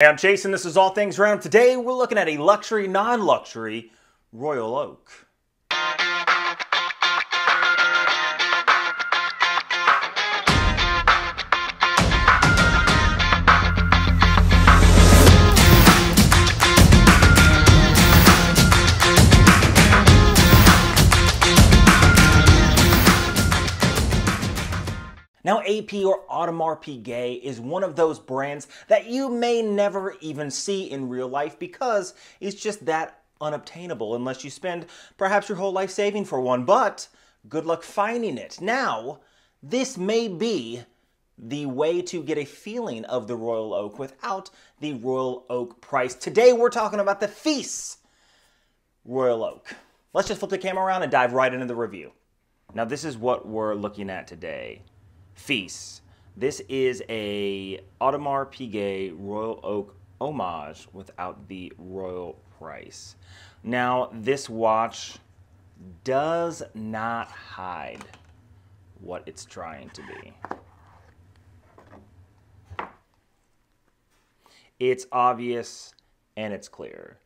Hey, I'm Chase, and this is All Things Round. Today, we're looking at a luxury, non-luxury Royal Oak. Now, AP or Audemars Piguet is one of those brands that you may never even see in real life because it's just that unobtainable unless you spend perhaps your whole life saving for one, but good luck finding it. Now, this may be the way to get a feeling of the Royal Oak without the Royal Oak price. Today, we're talking about the Feice Royal Oak. Let's just flip the camera around and dive right into the review. Now, this is what we're looking at today. Feice. This is a Audemars Piguet Royal Oak homage without the royal price. Now, this watch does not hide what it's trying to be. It's obvious and it's clear.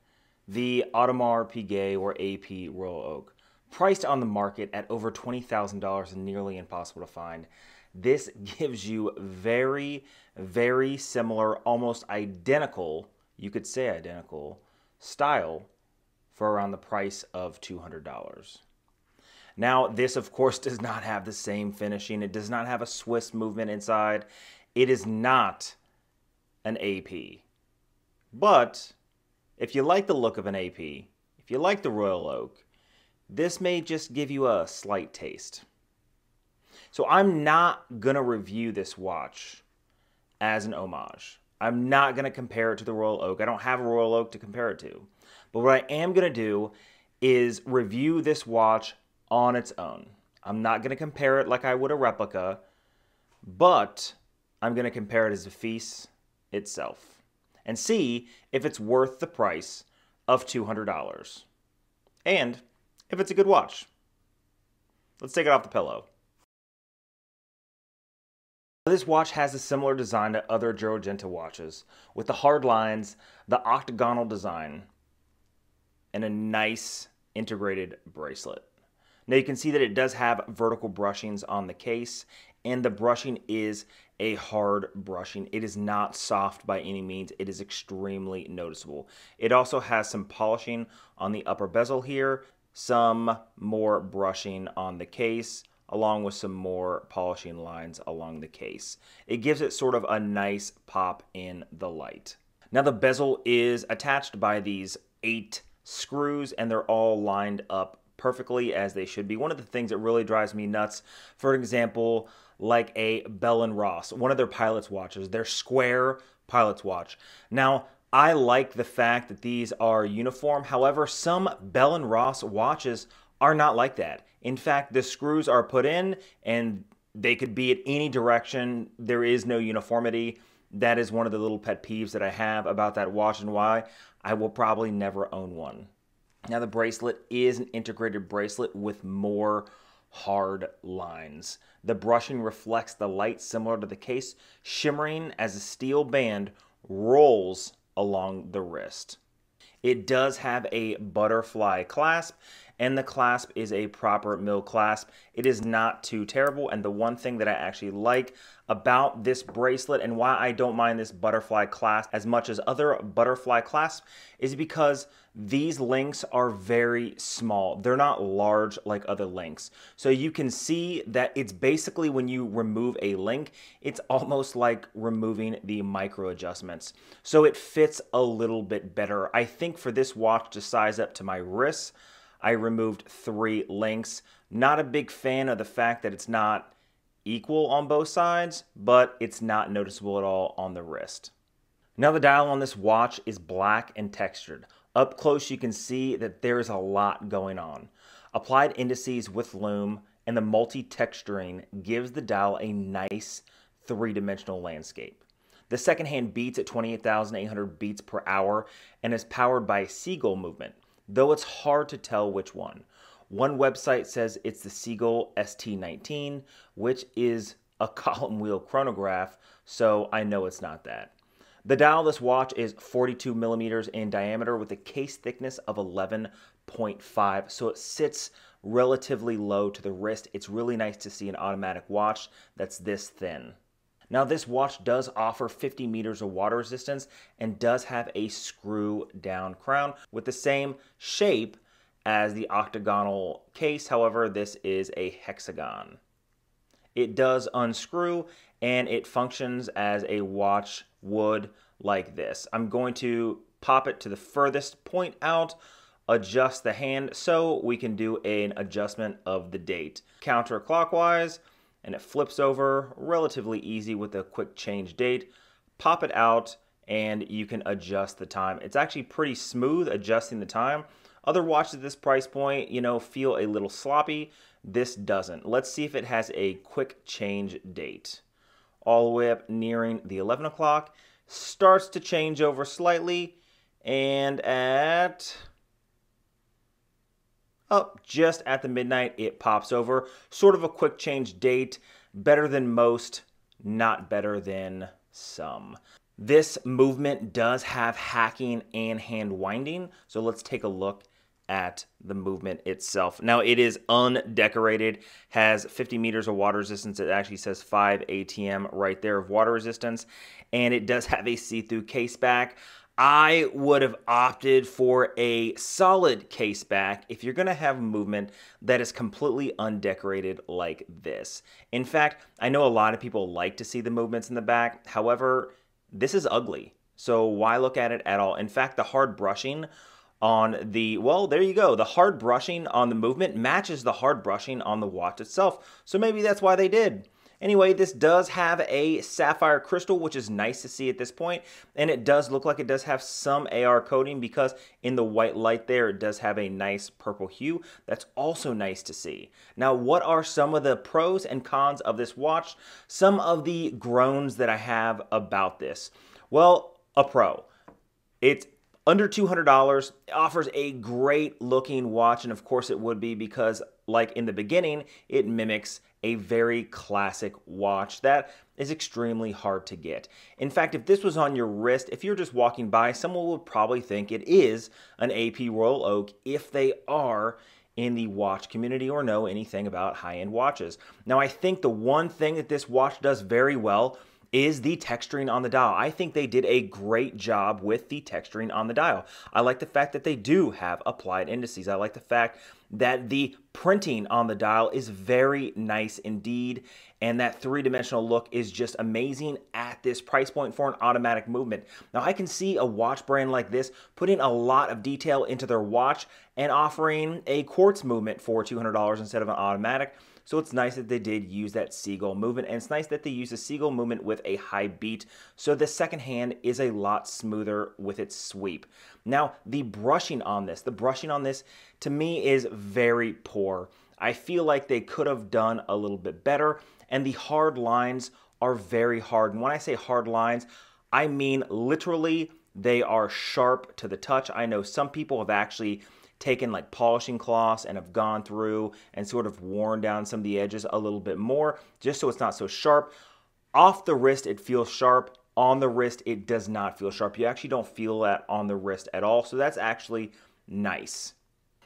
The Audemars Piguet or AP Royal Oak, priced on the market at over $20,000 and nearly impossible to find. This gives you very, very similar, almost identical, you could say identical, style for around the price of $200. Now, this, of course, does not have the same finishing. It does not have a Swiss movement inside. It is not an AP. But if you like the look of an AP, if you like the Royal Oak, this may just give you a slight taste. So I'm not going to review this watch as an homage. I'm not going to compare it to the Royal Oak. I don't have a Royal Oak to compare it to. But what I am going to do is review this watch on its own. I'm not going to compare it like I would a replica, but I'm going to compare it as a Feice itself and see if it's worth the price of $200 and if it's a good watch. Let's take it off the pillow. This watch has a similar design to other Giorgenta watches, with the hard lines, the octagonal design, and a nice integrated bracelet. Now you can see that it does have vertical brushings on the case, and the brushing is a hard brushing. It is not soft by any means. It is extremely noticeable. It also has some polishing on the upper bezel here, some more brushing on the case, along with some more polishing lines along the case. It gives it sort of a nice pop in the light. Now the bezel is attached by these 8 screws and they're all lined up perfectly as they should be. One of the things that really drives me nuts, for example, like a Bell & Ross, one of their pilot's watches, their square pilot's watch. Now, I like the fact that these are uniform. However, some Bell & Ross watches are not like that. In fact, the screws are put in and they could be at any direction. There is no uniformity. That is one of the little pet peeves that I have about that watch and why I will probably never own one. Now the bracelet is an integrated bracelet with more hard lines. The brushing reflects the light similar to the case, shimmering as a steel band rolls along the wrist. It does have a butterfly clasp, and the clasp is a proper mill clasp. It is not too terrible, and the one thing that I actually like about this bracelet and why I don't mind this butterfly clasp as much as other butterfly clasps is because these links are very small. They're not large like other links. So you can see that it's basically when you remove a link, it's almost like removing the micro adjustments. So it fits a little bit better. I think for this watch to size up to my wrists, I removed 3 links. Not a big fan of the fact that it's not equal on both sides, but it's not noticeable at all on the wrist. Now the dial on this watch is black and textured. Up close you can see that there is a lot going on. Applied indices with Lume and the multi-texturing gives the dial a nice 3-dimensional landscape. The second hand beats at 28,800 beats per hour and is powered by a seagull movement, though it's hard to tell which one. One website says it's the Seagull ST19, which is a column wheel chronograph, so I know it's not that. The dial of this watch is 42 millimeters in diameter with a case thickness of 11.5, so it sits relatively low to the wrist. It's really nice to see an automatic watch that's this thin. Now this watch does offer 50 meters of water resistance and does have a screw down crown with the same shape as the octagonal case. However, this is a hexagon. It does unscrew and it functions as a watch would like this. I'm going to pop it to the furthest point out, adjust the hand so we can do an adjustment of the date. Counterclockwise, and it flips over relatively easy with a quick change date. Pop it out and you can adjust the time. It's actually pretty smooth adjusting the time. Other watches at this price point, feel a little sloppy. This doesn't. Let's see if it has a quick change date. All the way up nearing the 11 o'clock. Starts to change over slightly. And just at the midnight, it pops over. Sort of a quick change date. Better than most, not better than some. This movement does have hacking and hand winding. So let's take a look at the movement itself. Now it is undecorated, has 50 meters of water resistance. It actually says 5 ATM right there of water resistance, and it does have a see-through case back. I would have opted for a solid case back if you're going to have movement that is completely undecorated like this. In fact, I know a lot of people like to see the movements in the back. However, this is ugly, so why look at it at all? In fact, the hard brushing on the, well, there you go. The hard brushing on the movement matches the hard brushing on the watch itself. So maybe that's why they did. Anyway, this does have a sapphire crystal, which is nice to see at this point. And it does look like it does have some AR coating because in the white light there, it does have a nice purple hue. That's also nice to see. Now, what are some of the pros and cons of this watch? Some of the groans that I have about this. Well, a pro. It's under $200, it offers a great looking watch, and of course it would be because, like in the beginning, it mimics a very classic watch that is extremely hard to get. In fact, if this was on your wrist, if you're just walking by, someone would probably think it is an AP Royal Oak if they are in the watch community or know anything about high-end watches. Now, I think the one thing that this watch does very well is the texturing on the dial. I think they did a great job with the texturing on the dial. I like the fact that they do have applied indices. I like the fact that the printing on the dial is very nice indeed, and that three-dimensional look is just amazing at this price point for an automatic movement. Now, I can see a watch brand like this putting a lot of detail into their watch and offering a quartz movement for $200 instead of an automatic. So it's nice that they did use that seagull movement, and it's nice that they use a seagull movement with a high beat, so the second hand is a lot smoother with its sweep. Now, the brushing on this to me is very poor. I feel like they could have done a little bit better, and the hard lines are very hard. And when I say hard lines, I mean literally they are sharp to the touch. I know some people have actually taken like polishing cloths and have gone through and sort of worn down some of the edges a little bit more just so it's not so sharp. Off the wrist, it feels sharp. On the wrist, it does not feel sharp. You actually don't feel that on the wrist at all, so that's actually nice.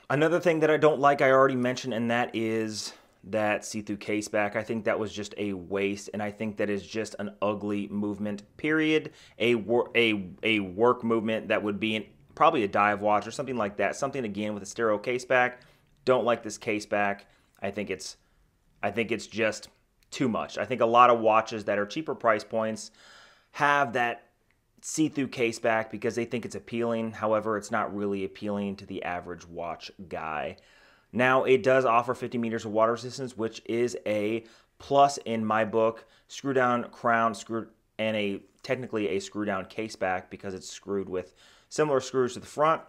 Another thing that I don't like, I already mentioned, and that is that see-through case back. I think that was just a waste, and I think that is just an ugly movement, period. A work movement that would be probably a dive watch or something like that. Something, again, with a stereo case back. Don't like this case back. I think it's just too much. I think a lot of watches that are cheaper price points have that see-through case back because they think it's appealing. However, it's not really appealing to the average watch guy. Now, it does offer 50 meters of water resistance, which is a plus in my book. Screw down crown, and technically a screw down case back because it's screwed with similar screws to the front.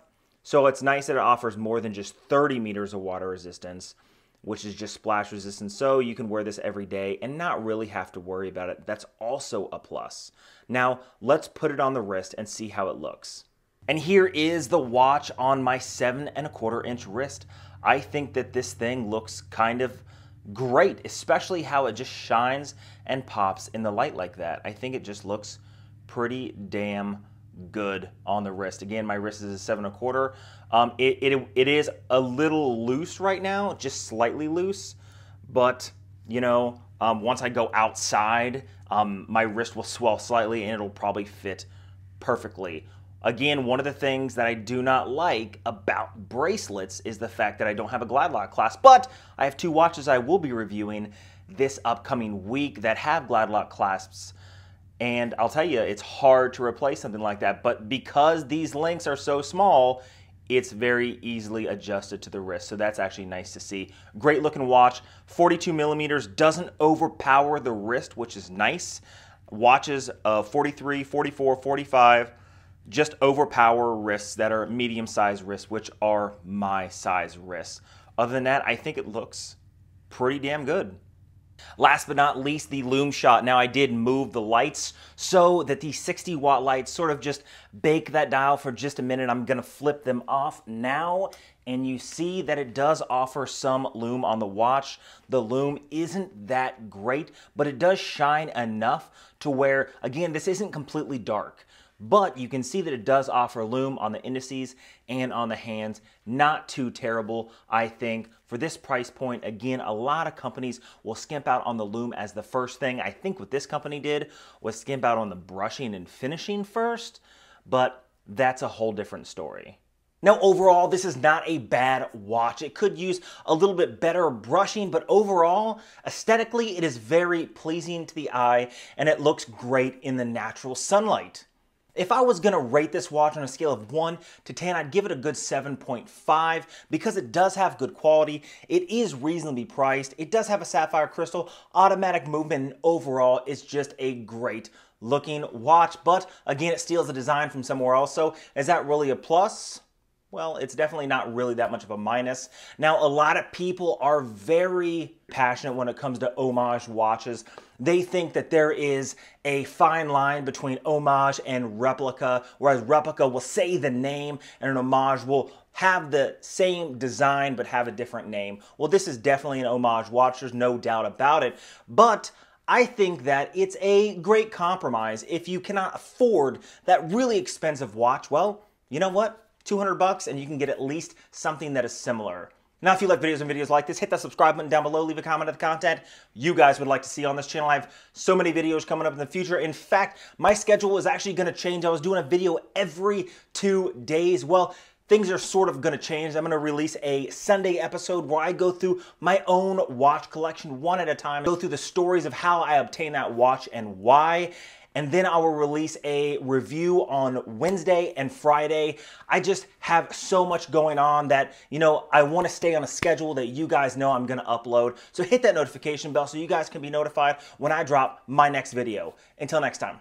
So it's nice that it offers more than just 30 meters of water resistance, which is just splash resistant. So you can wear this every day and not really have to worry about it. That's also a plus. Now, let's put it on the wrist and see how it looks. And here is the watch on my 7¼ inch wrist. I think that this thing looks kind of great, especially how it just shines and pops in the light like that. I think it just looks pretty damn good on the wrist. Again, my wrist is a 7 1/4. It is a little loose right now, just slightly loose, but you know, once I go outside, my wrist will swell slightly and it'll probably fit perfectly. Again, one of the things that I do not like about bracelets is the fact that I don't have a glide lock clasp, but I have 2 watches I will be reviewing this upcoming week that have glide lock clasps. And I'll tell you, it's hard to replace something like that, but because these links are so small, it's very easily adjusted to the wrist, so that's actually nice to see. Great looking watch, 42 millimeters, doesn't overpower the wrist, which is nice. Watches of 43, 44, 45, just overpower wrists that are medium-sized wrists, which are my size wrists. Other than that, I think it looks pretty damn good. Last but not least, the Lume shot. Now I did move the lights so that the 60-watt lights sort of just bake that dial for just a minute. I'm going to flip them off now, and you see that it does offer some lume on the watch. The lume isn't that great, but it does shine enough to where, again, this isn't completely dark. But you can see that it does offer lume on the indices and on the hands. Not too terrible, I think. For this price point, again, a lot of companies will skimp out on the lume as the first thing. I think what this company did was skimp out on the brushing and finishing first, but that's a whole different story. Now, overall, this is not a bad watch. It could use a little bit better brushing, but overall, aesthetically, it is very pleasing to the eye, and it looks great in the natural sunlight. If I was gonna rate this watch on a scale of 1 to 10, I'd give it a good 7.5 because it does have good quality. It is reasonably priced. It does have a sapphire crystal, automatic movement, and overall, it's just a great looking watch. But again, it steals the design from somewhere else. So is that really a plus? Well, it's definitely not really that much of a minus. Now, a lot of people are very passionate when it comes to homage watches. They think that there is a fine line between homage and replica, whereas replica will say the name and an homage will have the same design but have a different name. Well, this is definitely an homage watch, there's no doubt about it. But I think that it's a great compromise. If you cannot afford that really expensive watch, well, you know what? $200 and you can get at least something that is similar. Now, if you like videos like this, hit that subscribe button down below, leave a comment on the content you guys would like to see on this channel. I have so many videos coming up in the future. In fact, my schedule is actually going to change. I was doing a video every 2 days. Well, things are sort of going to change. I'm going to release a Sunday episode where I go through my own watch collection one at a time, go through the stories of how I obtained that watch and why. And then I will release a review on Wednesday and Friday. I just have so much going on that, you know, I want to stay on a schedule that you guys know I'm going to upload. So hit that notification bell so you guys can be notified when I drop my next video. Until next time.